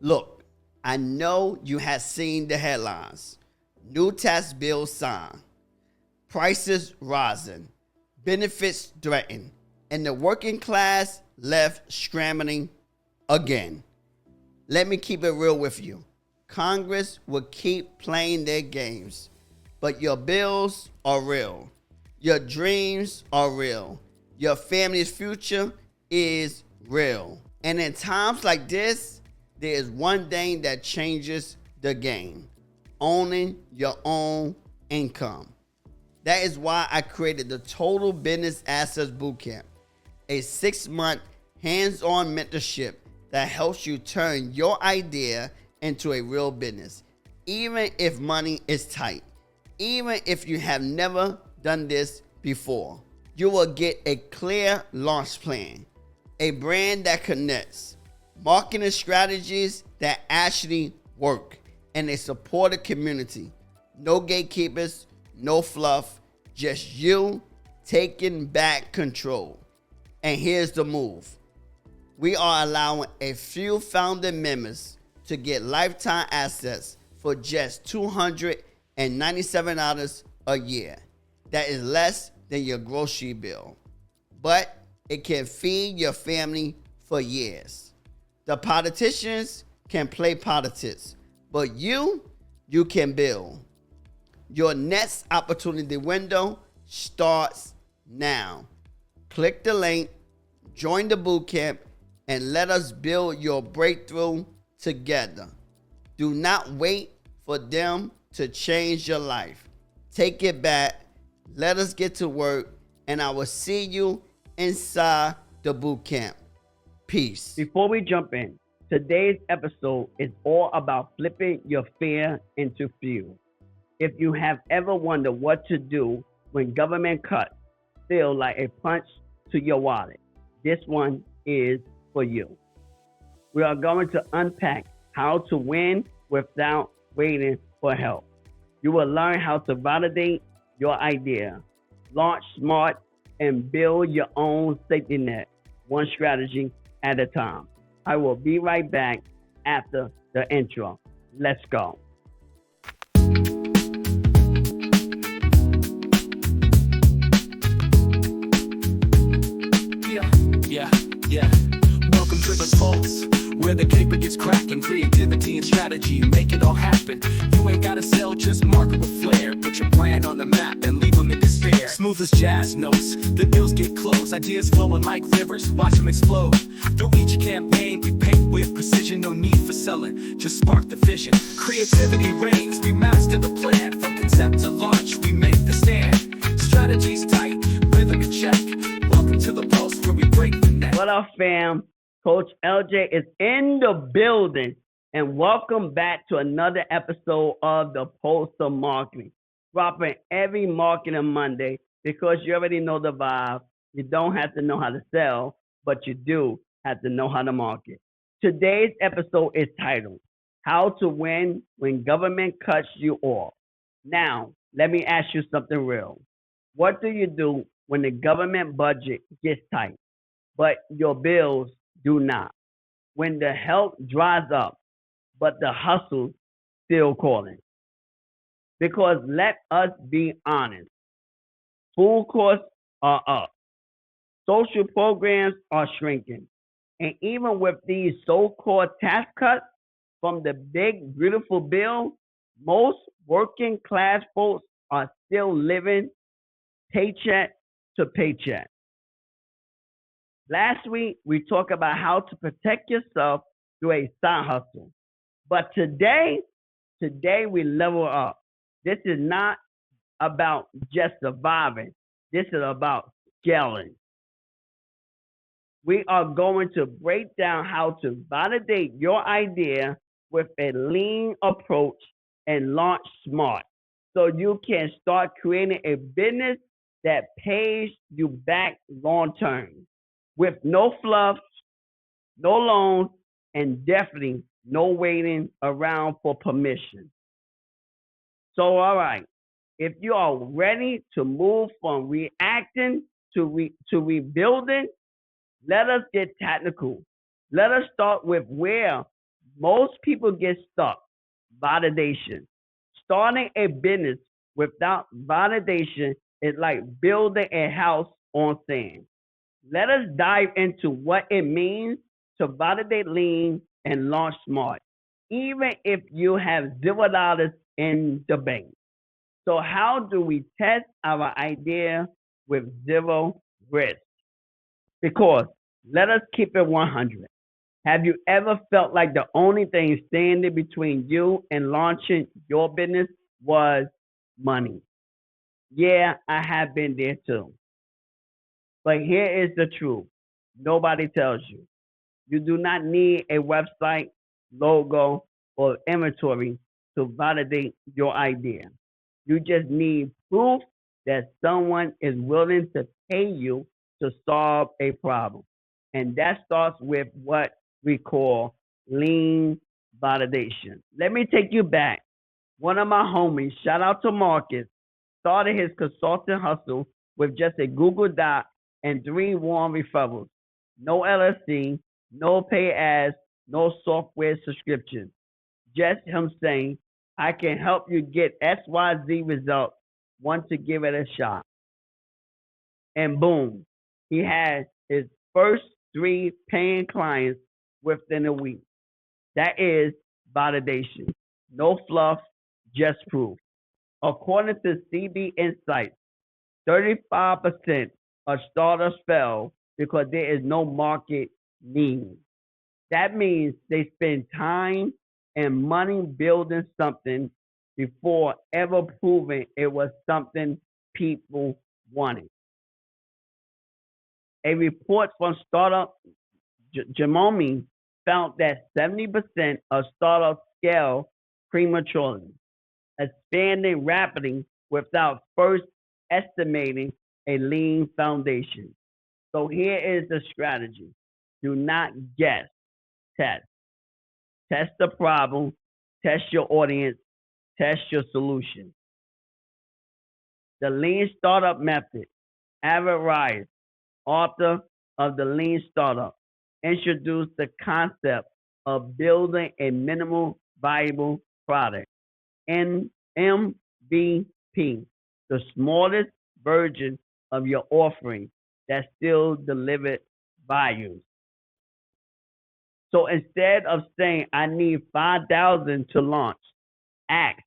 Look, I know you have seen the headlines. New tax bill signed, prices rising, benefits threatened, and the working class left scrambling again. Let me keep it real with you. Congress will keep playing their games, but your bills are real. Your dreams are real. Your family's future is real. And in times like this, there is one thing that changes the game: owning your own income. That is why I created the Total Business Assets Bootcamp, a 6-month hands-on mentorship that helps you turn your idea into a real business, even if money is tight, even if you have never done this before. You will get a clear launch plan, a brand that connects, marketing strategies that actually work, and a supportive community. No gatekeepers, no fluff, just you taking back control. And here's the move. We are allowing a few founder members to get lifetime access for just $297 a year. That is less than your grocery bill, but it can feed your family for years. The politicians can play politics, but you can build. Your next opportunity window starts now. Click the link, join the bootcamp, and let us build your breakthrough together. Do not wait for them to change your life. Take it back. Let us get to work, and I will see you inside the bootcamp. Peace. Before we jump in, today's episode is all about flipping your fear into fuel. If you have ever wondered what to do when government cuts feel like a punch to your wallet, this one is for you. We are going to unpack how to win without waiting for help. You will learn how to validate your idea, launch smart, and build your own safety net, one strategy at a time. I will be right back after the intro. Let's go. Yeah. Welcome to the Pulse, where the paper gets cracking. Creativity and strategy make it all happen. You ain't gotta sell, just market with flair. Put your plan on the map and leave them in despair. Smooth as jazz notes, the deals get closed. Ideas flowing like rivers, watch them explode. Through each campaign, we paint with precision. No need for selling, just spark the vision. Creativity reigns, we master the plan. From concept to launch, we make the stand. Strategies tight, rhythm in check. Welcome to the Pulse, where we break the net. What up, fam? Coach LJ is in the building, and welcome back to another episode of the Pulse of Marketing. Dropping every Marketing Monday because you already know the vibe. You don't have to know how to sell, but you do have to know how to market. Today's episode is titled, How to Win When Government Cuts You Off. Now, let me ask you something real. What do you do when the government budget gets tight, but your bills do not? When the help dries up, but the hustle's still calling? Because let us be honest, food costs are up, social programs are shrinking, and even with these so-called tax cuts from the big, beautiful bill, most working class folks are still living paycheck to paycheck. Last week, we talked about how to protect yourself through a side hustle. But today we level up. This is not about just surviving. This is about scaling. We are going to break down how to validate your idea with a lean approach and launch smart so you can start creating a business that pays you back long term with no fluff, no loans, and definitely no waiting around for permission. So, all right, if you are ready to move from reacting to rebuilding, let us get technical. Let us start with where Most people get stuck. Validation. Starting a business without validation is like building a house on sand. Let us dive into what it means to validate lean and launch smart, even if you have $0 in the bank. So, how do we test our idea with zero risk? Because let us keep it 100. Have you ever felt like the only thing standing between you and launching your business was money? Yeah, I have been there too. But here is the truth nobody tells you. You do not need a website, logo, or inventory to validate your idea. You just need proof that someone is willing to pay you to solve a problem. And that starts with what we call lean validation. Let me take you back. One of my homies, shout out to Marcus, started his consulting hustle with just a Google Doc and three warm referrals. No LLC, no pay ads, no software subscription. Just him saying, I can help you get XYZ results once you give it a shot. And boom, he had his first three paying clients within a week. That is validation. No fluff, just proof. According to CB Insights, 35% of startups fail because there is no market need. That means they spend time and money building something before ever proving it was something people wanted. A report from Startup Jamomi found that 70% of startups scale prematurely, expanding rapidly without first estimating a lean foundation. So here is the strategy. Do not guess, test. Test the problem, test your audience, test your solution. The Lean Startup Method. Avid Rice, author of The Lean Startup, introduced the concept of building a minimal viable product, an MVP, the smallest version of your offering that still delivers value. So instead of saying, I need 5,000 to launch, ask,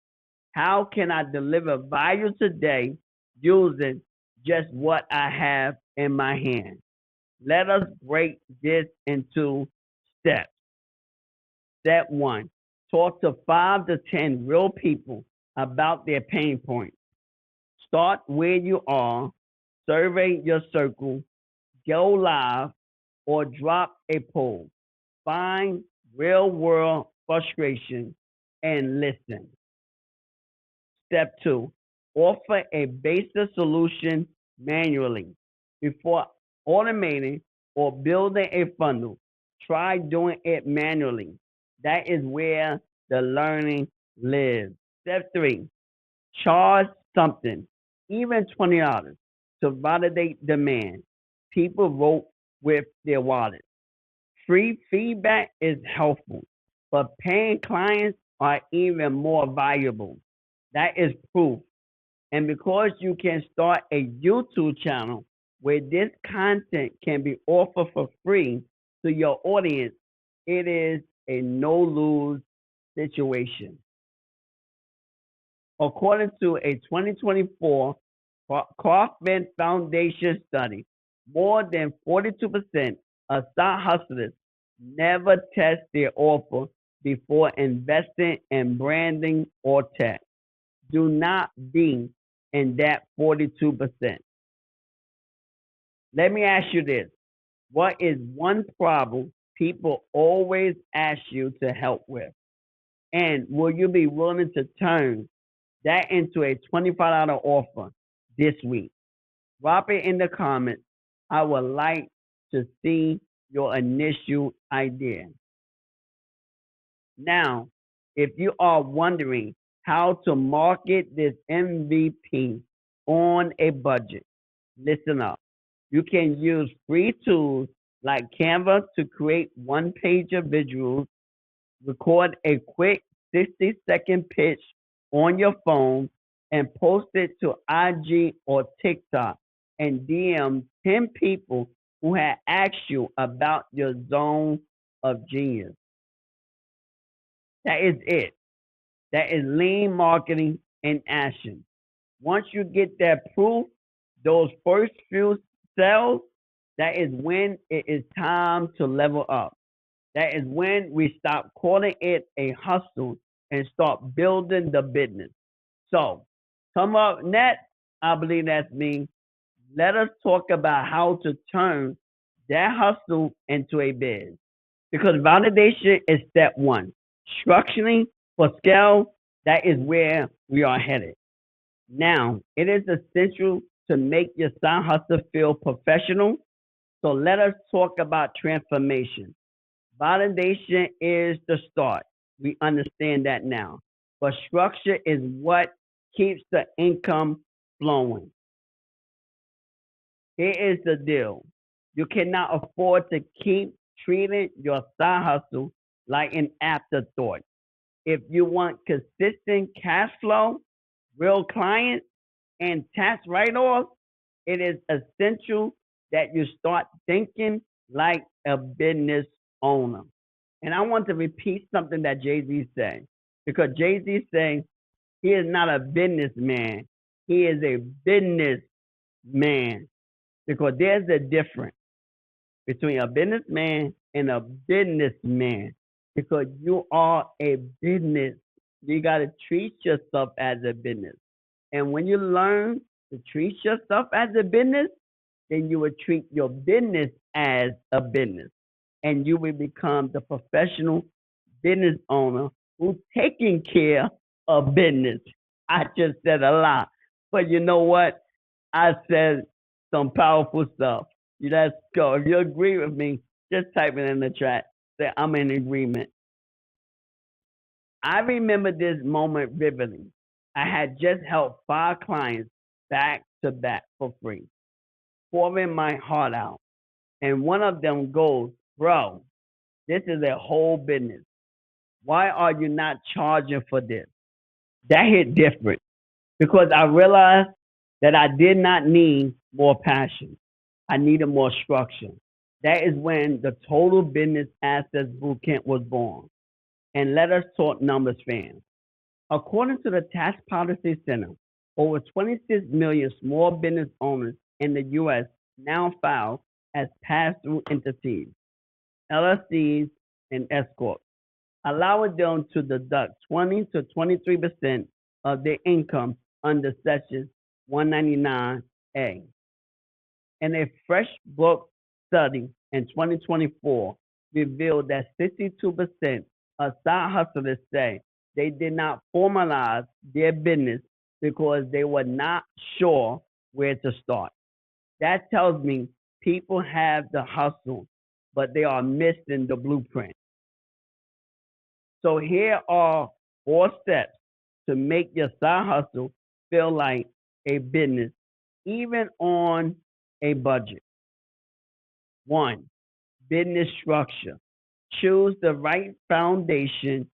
how can I deliver value today using just what I have in my hand? Let us break this into steps. Step one, talk to 5 to 10 real people about their pain points. Start where you are, survey your circle, go live, or drop a poll. Find real world frustration and listen. Step two, offer a basic solution manually. Before automating or building a funnel, try doing it manually. That is where the learning lives. Step three, charge something, even $20 to validate demand. People vote with their wallet. Free feedback is helpful, but paying clients are even more valuable. That is proof. And because you can start a YouTube channel where this content can be offered for free to your audience, it is a no lose situation. According to a 2024 Kaufman Foundation study, more than 42% of side hustlers never test their offer before investing in branding or tech. Do not be in that 42%. Let me ask you this. What is one problem people always ask you to help with? And will you be willing to turn that into a $25 offer this week? Drop it in the comments. I would like to see your initial idea. Now, if you are wondering how to market this MVP on a budget, listen up. You can use free tools like Canva to create one-pager visuals, Record a quick 60-second pitch on your phone and post it to IG or TikTok and DM 10 people who had asked you about your zone of genius. That is it. That is lean marketing in action. Once you get that proof, those first few sales, that is when it is time to level up. That is when we stop calling it a hustle and start building the business. So, come up next, I believe that's me. Let us talk about how to turn that hustle into a biz. Because validation is step one. Structuring for scale, that is where we are headed. Now, it is essential to make your side hustle feel professional. So let us talk about transformation. Validation is the start. We understand that now. But structure is what keeps the income flowing. Here is the deal. You cannot afford to keep treating your side hustle like an afterthought. If you want consistent cash flow, real clients, and tax write off, it is essential that you start thinking like a business owner. And I want to repeat something that Jay Z said, because Jay Z saying he is not a businessman, he is a businessman. Because there's a difference between a businessman and a businessman. Because you are a business, you got to treat yourself as a business. And when you learn to treat yourself as a business, then you will treat your business as a business. And you will become the professional business owner who's taking care of business. I just said a lot. But you know what? I said some powerful stuff. Let's go. If you agree with me, just type it in the chat. Say, I'm in agreement. I remember this moment vividly. I had just helped 5 clients back to back for free, pouring my heart out. And one of them goes, bro, this is a whole business. Why are you not charging for this? That hit different because I realized that I did not need more passion. I needed more structure. That is when the Total Business Assets Bootcamp was born. And let us talk numbers, fans. According to the Tax Policy Center, over 26 million small business owners in the U.S. now file as pass-through entities, LLCs, and S corps, allowing them to deduct 20 to 23% of their income under Section 199A. And a fresh book study in 2024 revealed that 62% of side hustlers say they did not formalize their business because they were not sure where to start. That tells me people have the hustle, but they are missing the blueprint. So here are 4 steps to make your side hustle feel like a business, even on a budget. 1, business structure. Choose the right foundation.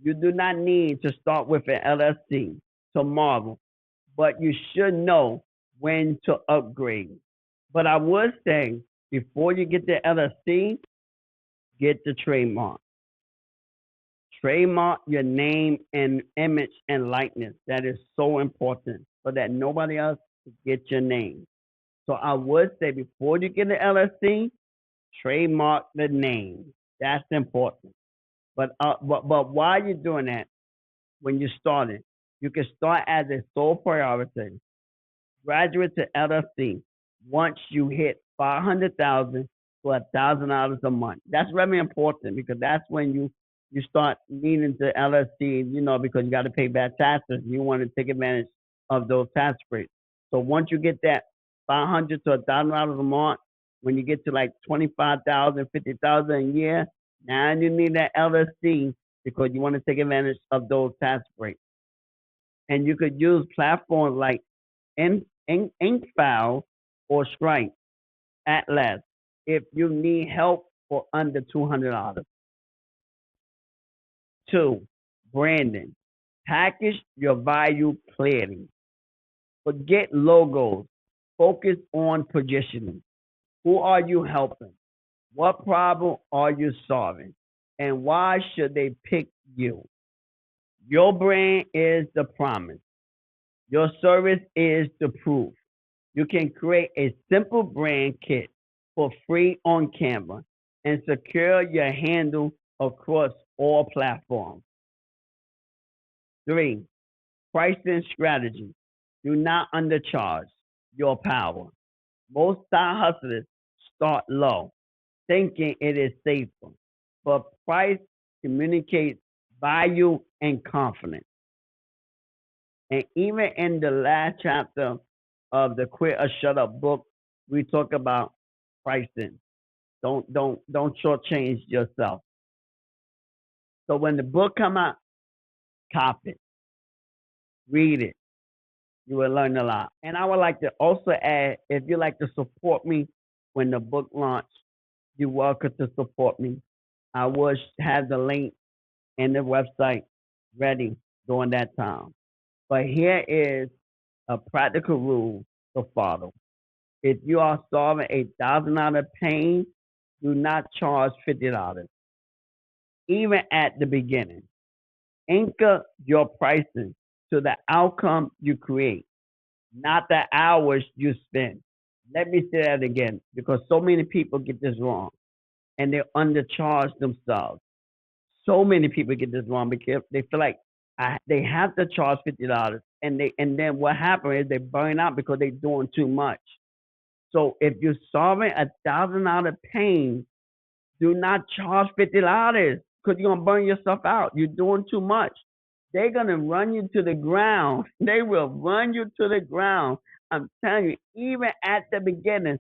You do not need to start with an LLC tomorrow, but you should know when to upgrade. But I would say before you get the LLC, get the trademark. Trademark your name and image and likeness. That is so important so that nobody else can get your name. So I would say before you get the LLC, trademark the name. That's important. But while you're doing that, when you start it, you can start as a sole priority, graduate to LLC once you hit 500,000 to $1,000 a month. That's very important because that's when you start needing to LLC, because you got to pay back taxes. You want to take advantage of those tax breaks. So once you get that 500 to $1,000 a month, when you get to like 25,000, 50,000 a year, now you need that LLC because you want to take advantage of those tax breaks. And you could use platforms like Inkfile or Stripe at less if you need help for under $200. 2, branding. Package your value clearly. Forget logos. Focus on positioning. Who are you helping? What problem are you solving? And why should they pick you? Your brand is the promise. Your service is the proof. You can create a simple brand kit for free on Canva and secure your handle across all platforms. 3, pricing strategy. Do not undercharge your power. Most side hustlers start low, thinking it is safer, but price communicates value and confidence. And even in the last chapter of the Quit or Shut Up book, we talk about pricing. Don't shortchange yourself. So when the book come out, cop it, read it. You will learn a lot. And I would like to also add, if you like to support me when the book launch, you're welcome to support me. I will have the link and the website ready during that time. But here is a practical rule to follow. If you are solving $1,000 pain, do not charge $50, even at the beginning. Anchor your pricing to the outcome you create, not the hours you spend. Let me say that again because so many people get this wrong and they undercharge themselves. So many people get this wrong because they feel like they have to charge $50 and then what happens is they burn out because they're doing too much. So if you're solving $1,000 pain, do not charge $50 because you're gonna burn yourself out. You're doing too much. They're gonna run you to the ground. They will run you to the ground. I'm telling you, even at the beginning,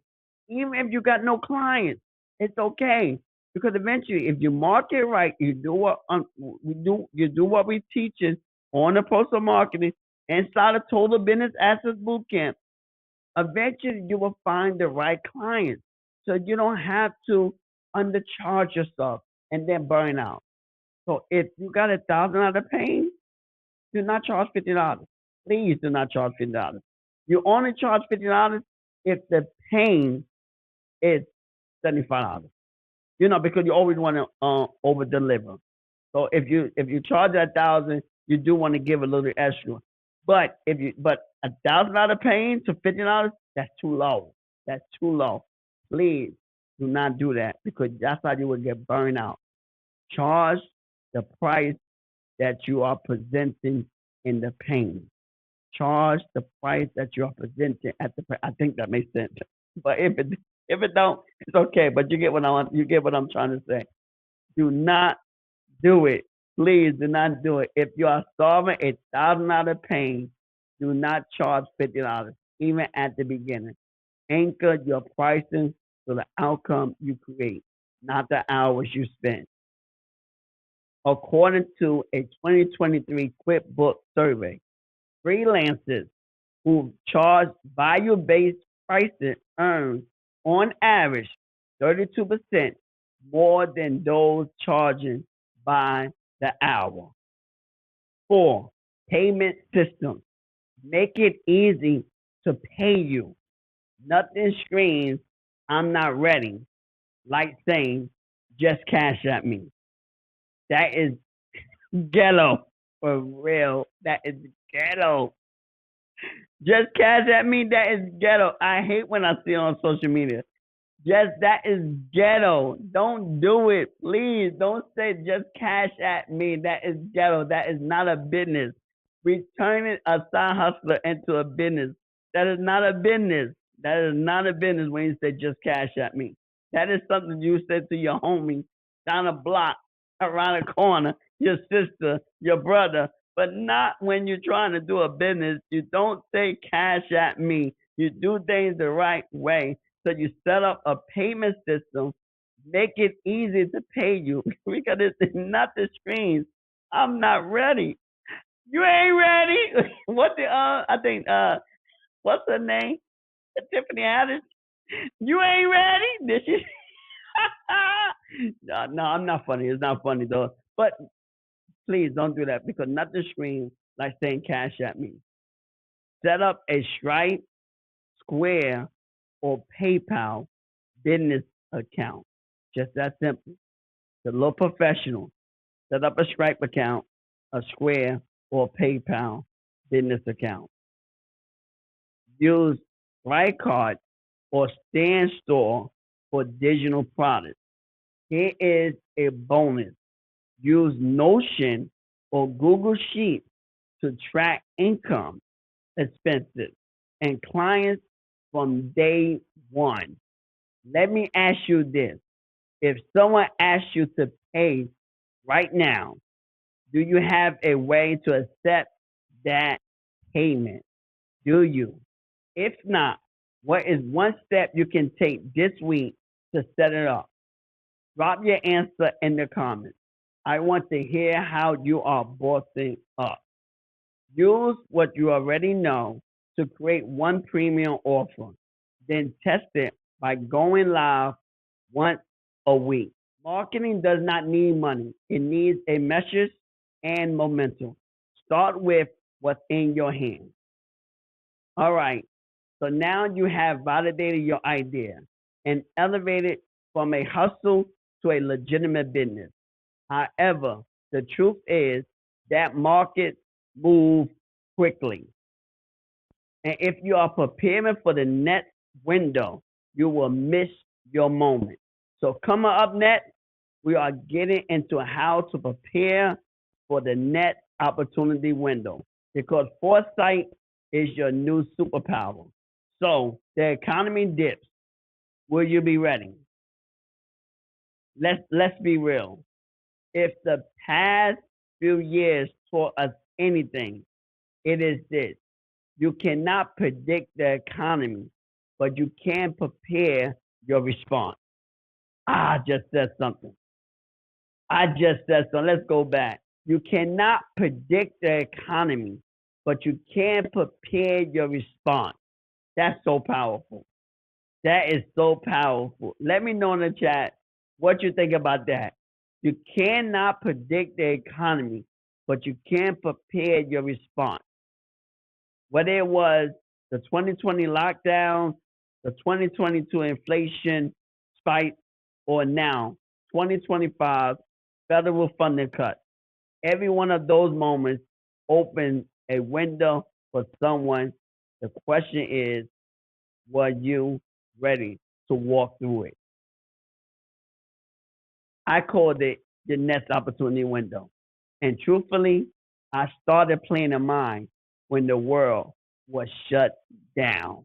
even if you got no clients, it's okay because eventually, if you market right, you do what we do. You do what we teaching on the postal marketing inside of Total Business Assets Bootcamp. Eventually, you will find the right clients, so you don't have to undercharge yourself and then burn out. So if you got $1,000 pain, do not charge $50. Please do not charge $50. You only charge $50 if the pain is $75. Because you always want to over deliver. So if you charge $1,000, you do want to give a little extra. But $1,000 paying to $50, that's too low. That's too low. Please do not do that because that's how you will get burned out. Charge the price that you are presenting in the pain. Charge the price that you are presenting at the. I think that makes sense. But if it don't, it's okay. But you get what I'm trying to say. Do not do it. Please do not do it. If you are solving $1,000 pain, do not charge $50, even at the beginning. Anchor your pricing to the outcome you create, not the hours you spend. According to a 2023 QuickBooks survey, freelancers who charge value-based pricing earn, on average, 32% more than those charging by the hour. 4, payment systems. Make it easy to pay you. Nothing screams, I'm not ready, like saying, just cash at me. That is ghetto. For real. That is ghetto. Just cash at me, that is ghetto. I hate when I see it on social media. That is ghetto. Don't do it. Please don't say just cash at me. That is ghetto. That is not a business. Returning a side hustler into a business. That is not a business. That is not a business when you say just cash at me. That is something you said to your homie down a block, around a corner, your sister, your brother, but not when you're trying to do a business. You don't say cash at me. You do things the right way. So you set up a payment system, make it easy to pay you because it's not the screens. I'm not ready. You ain't ready. I think what's her name? Tiffany Haddish. You ain't ready. This is no, I'm not funny. It's not funny though. But Please don't do that because nothing screams like saying cash at me. Set up a Stripe, Square, or PayPal business account. Just that simple. The little professional. Set up a Stripe account, a Square, or PayPal business account. Use Card or Stand Store for digital products. Here is a bonus. Use Notion or Google Sheets to track income, expenses, and clients from day one. Let me ask you this. If someone asks you to pay right now, do you have a way to accept that payment? Do you? If not, what is one step you can take this week to set it up? Drop your answer in the comments. I want to hear how you are bossing up. Use what you already know to create one premium offer, then test it by going live once a week. Marketing does not need money, it needs a message and momentum. Start with what's in your hands. All right, so now you have validated your idea and elevated from a hustle to a legitimate business. However, the truth is that markets move quickly. And if you are preparing for the next window, you will miss your moment. So coming up next, we are getting into how to prepare for the next opportunity window because foresight is your new superpower. So the economy dips. Will you be ready? Let's be real. If the past few years taught us anything, it is this. You cannot predict the economy, but you can prepare your response. I just said something. Let's go back. You cannot predict the economy, but you can prepare your response. That's so powerful. That is so powerful. Let me know in the chat what you think about that. You cannot predict the economy, but you can prepare your response. Whether it was the 2020 lockdown, the 2022 inflation spike, or now 2025 federal funding cuts, every one of those moments opens a window for someone. The question is, were you ready to walk through it? I called it the next opportunity window. And truthfully, I started playing in mine when the world was shut down.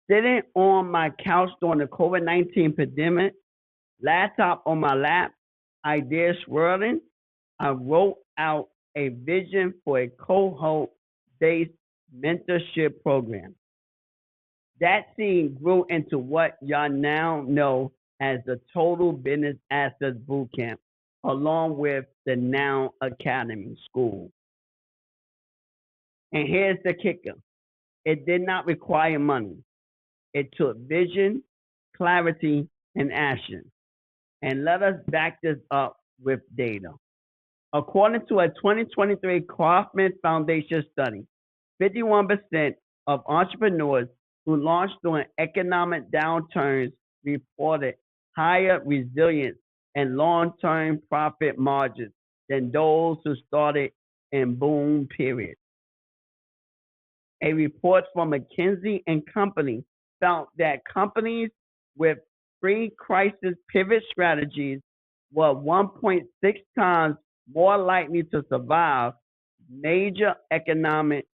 Sitting on my couch during the COVID-19 pandemic, laptop on my lap, ideas swirling, I wrote out a vision for a cohort-based mentorship program. That seed grew into what y'all now know as the Total Business Assets Bootcamp, along with the Now Academy School. And here's the kicker. It did not require money. It took vision, clarity, and action. And let us back this up with data. According to a 2023 Kauffman Foundation study, 51% of entrepreneurs who launched during economic downturns reported higher resilience and long-term profit margins than those who started in boom periods. A report from McKinsey & Company found that companies with pre-crisis pivot strategies were 1.6 times more likely to survive major economic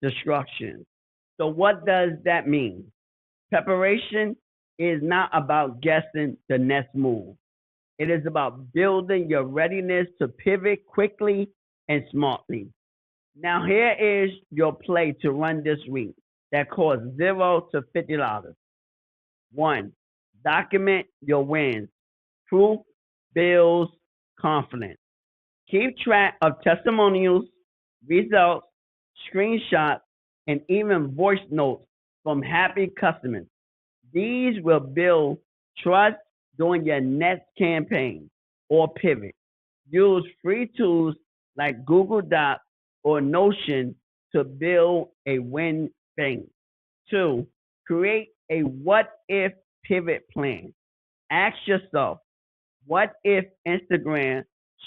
disruptions. So what does that mean? Preparation is not about guessing the next move. It is about building your readiness to pivot quickly and smartly. Now here is your play to run this week that costs $0 to $50. 1. Document your wins. Proof builds confidence. Keep track of testimonials, results, screenshots, and even voice notes from happy customers. These will build trust during your next campaign or pivot. Use free tools like Google Docs or Notion to build a win thing. Two, create a what if pivot plan. Ask yourself, what if Instagram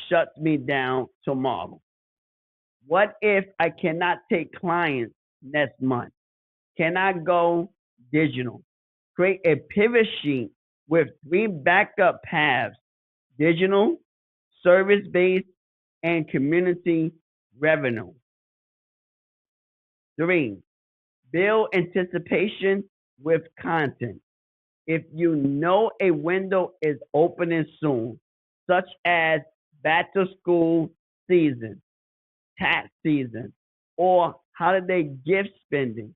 shuts me down tomorrow? What if I cannot take clients next month? Can I go digital? Create a pivot sheet with three backup paths: digital, service based, and community revenue. Three, build anticipation with content. If you know a window is opening soon, such as back to school season, tax season, or holiday gift spending,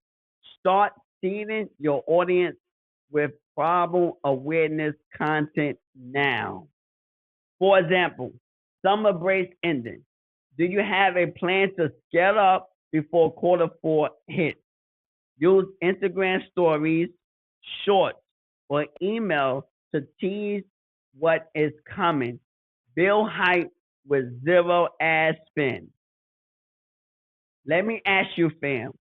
start seeding your audience with problem awareness content now. For example, summer breaks ending. Do you have a plan to scale up before quarter four hits? Use Instagram stories, shorts, or email to tease what is coming. Build hype with zero ad spend. Let me ask you, fam,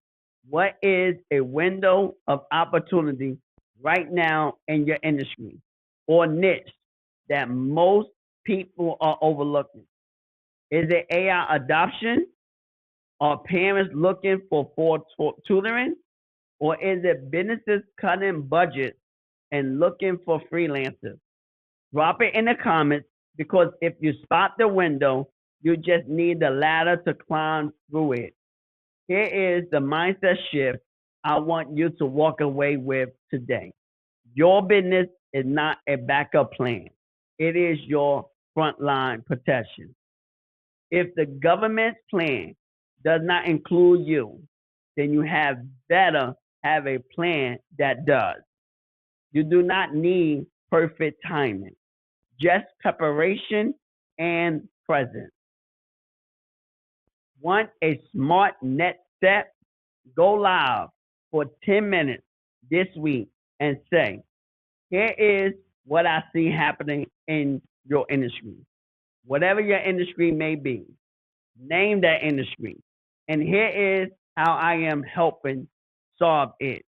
what is a window of opportunity right now in your industry or niche that most people are overlooking? Is it AI adoption? Are parents looking for tutoring? Or is it businesses cutting budgets and looking for freelancers? Drop it in the comments, because if you spot the window, you just need the ladder to climb through it. Here is the mindset shift I want you to walk away with today. Your business is not a backup plan. It is your frontline protection. If the government's plan does not include you, then you have better have a plan that does. You do not need perfect timing, just preparation and presence. Want a smart next step? Go live for 10 minutes this week and say, here is what I see happening in your industry. Whatever your industry may be, name that industry. And here is how I am helping solve it.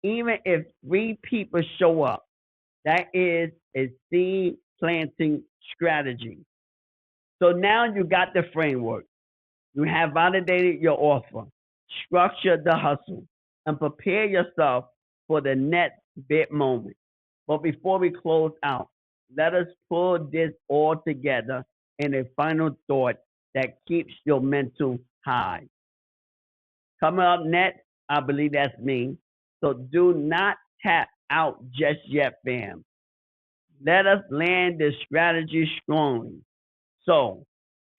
Even if three people show up, that is a seed planting strategy. So now you got the framework. You have validated your offer, structured the hustle, and prepare yourself for the next big moment. But before we close out, let us pull this all together in a final thought that keeps your mental high. Coming up next, I believe that's me. So do not tap out just yet, fam. Let us land this strategy strongly. So,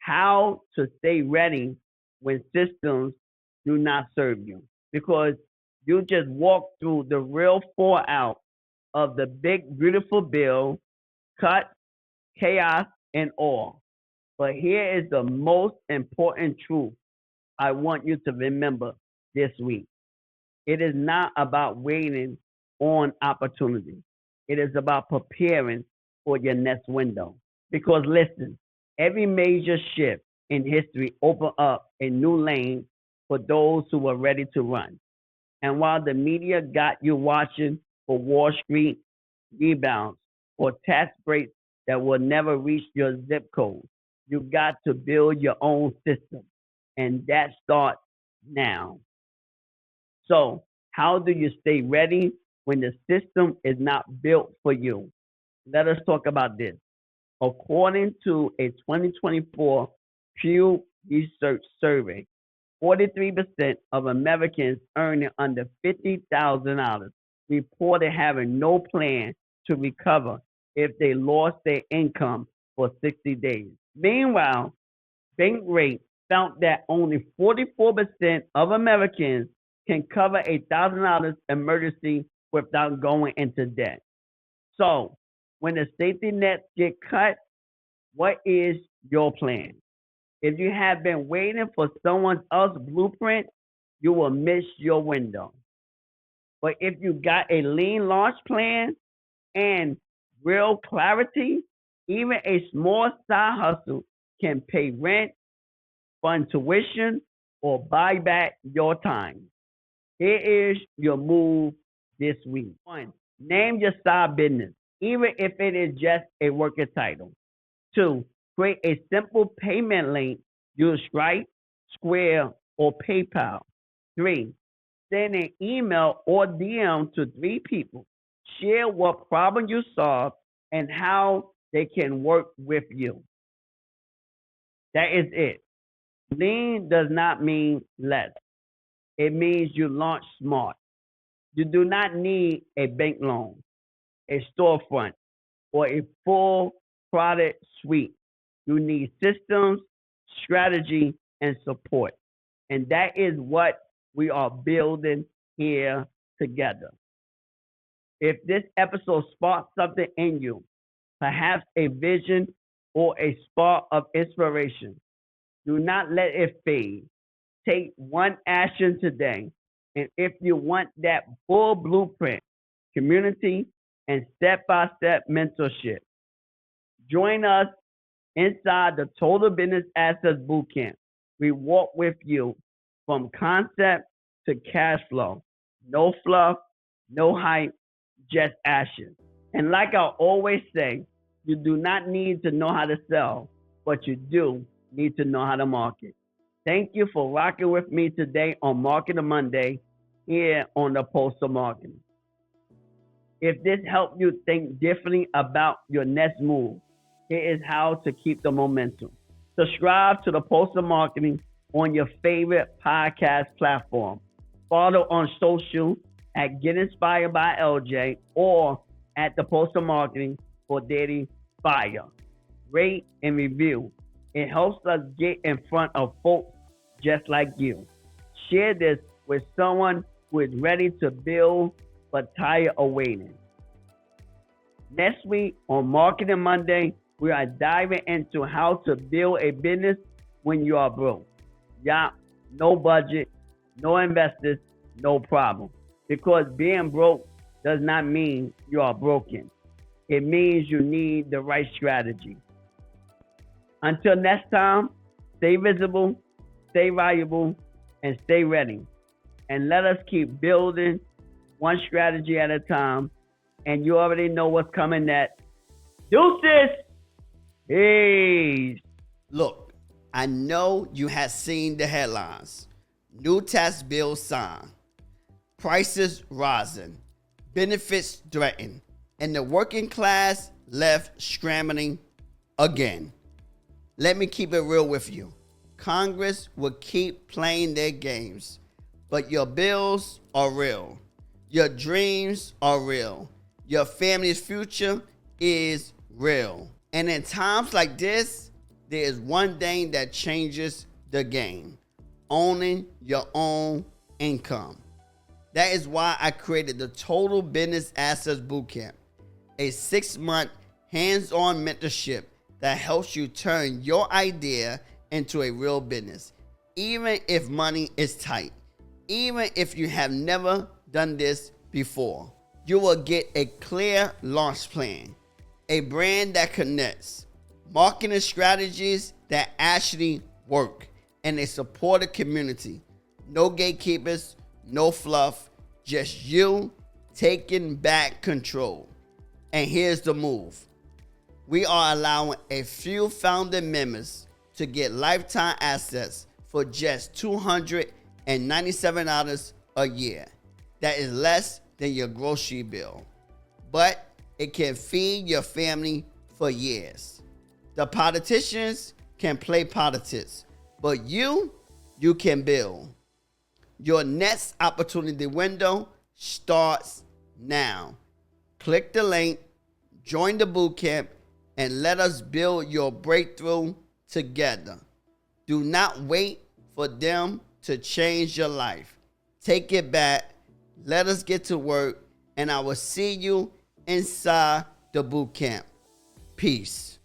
how to stay ready when systems do not serve you? Because you just walked through the real fallout of the big, beautiful bill, cut, chaos, and all. But here is the most important truth I want you to remember this week. It is not about waiting on opportunity. It is about preparing for your next window. Because listen, every major shift in history opened up a new lane for those who were ready to run. And while the media got you watching for Wall Street rebounds or tax breaks that will never reach your zip code, you got to build your own system. And that starts now. So, how do you stay ready when the system is not built for you? Let us talk about this. According to a 2024 Pew Research survey, 43% of Americans earning under $50,000 reported having no plan to recover if they lost their income for 60 days. Meanwhile, Bankrate found that only 44% of Americans can cover a $1,000 emergency without going into debt. So, when the safety nets get cut, what is your plan? If you have been waiting for someone else's blueprint, you will miss your window. But if you got a lean launch plan and real clarity, even a small side hustle can pay rent, fund tuition, or buy back your time. Here is your move this week. 1. Name your side business, even if it is just a working title. 2. Create a simple payment link. Use Stripe, Square, or PayPal. 3. Send an email or DM to 3 people. Share what problem you solve and how they can work with you. That is it. Lean does not mean less. It means you launch smart. You do not need a bank loan, a storefront, or a full product suite. You need systems, strategy, and support. And that is what we are building here together. If this episode sparked something in you, perhaps a vision or a spark of inspiration, do not let it fade. Take one action today. And if you want that full blueprint, community, and step-by-step mentorship, join us inside the Total Business Assets Bootcamp. We walk with you from concept to cash flow. No fluff, no hype, just action. And like I always say, you do not need to know how to sell, but you do need to know how to market. Thank you for rocking with me today on Marketing Monday here on the Pulse of Marketing. If this helped you think differently about your next move, here is how to keep the momentum. Subscribe to the Pulse of Marketing on your favorite podcast platform. Follow on social at Get Inspired by LJ or at the Pulse of Marketing for daily fire. Rate and review. It helps us get in front of folks just like you. Share this with someone who is ready to build but tired of waiting. Next week on Marketing Monday, we are diving into how to build a business when you are broke. Yeah, no budget, no investors, no problem. Because being broke does not mean you are broken. It means you need the right strategy. Until next time, stay visible, stay valuable, and stay ready. And let us keep building one strategy at a time. And you already know what's coming next. Deuces! Peace! Look, I know you have seen the headlines. New tax bill signed. Prices rising. Benefits threatened. And the working class left scrambling again. Let me keep it real with you. Congress will keep playing their games, but your bills are real. Your dreams are real. Your family's future is real. And in times like this, there is one thing that changes the game: owning your own income. That is why I created the Total Business Assets Bootcamp, a 6-month hands-on mentorship that helps you turn your idea into a real business, even if money is tight, even if you have never done this before. You will get a clear launch plan, a brand that connects, marketing strategies that actually work, and a supportive community. No gatekeepers, no fluff, just you taking back control. And here's the move. We are allowing a few founding members to get lifetime access for just $297 a year. That is less than your grocery bill, but it can feed your family for years. The politicians can play politics, but you can build. Your next opportunity window starts now. Click the link, join the bootcamp, and let us build your breakthrough together. Do not wait for them to change your life. Take it back. Let us get to work, and I will see you inside the bootcamp. Peace.